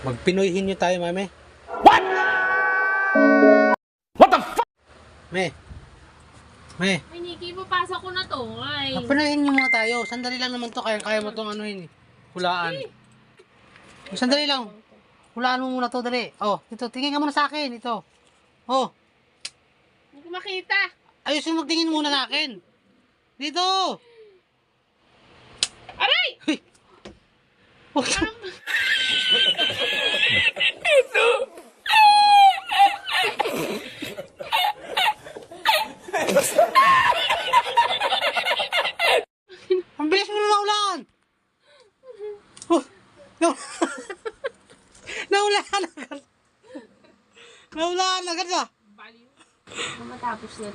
Magpinoyhin nyo tayo, mami. What the fuck? Me. Me. Ay, Nikki, papasok ko na to. Ay. Magpinoyhin nyo muna tayo. Sandali lang naman to. Kaya mo tong ano yun. Hulaan. Sandali lang. Hulaan mo muna to, dali. Oh, ito. Tingin ka muna sa akin. Ito. Oh. Hindi ko makita. Ayos yung magtingin muna sa akin. Dito. Aray! Uy. Huwag ka. Ang bilis mo na naulan! Oh, no. Naulan agad! Naulan agad ah! Baliw. Matapos na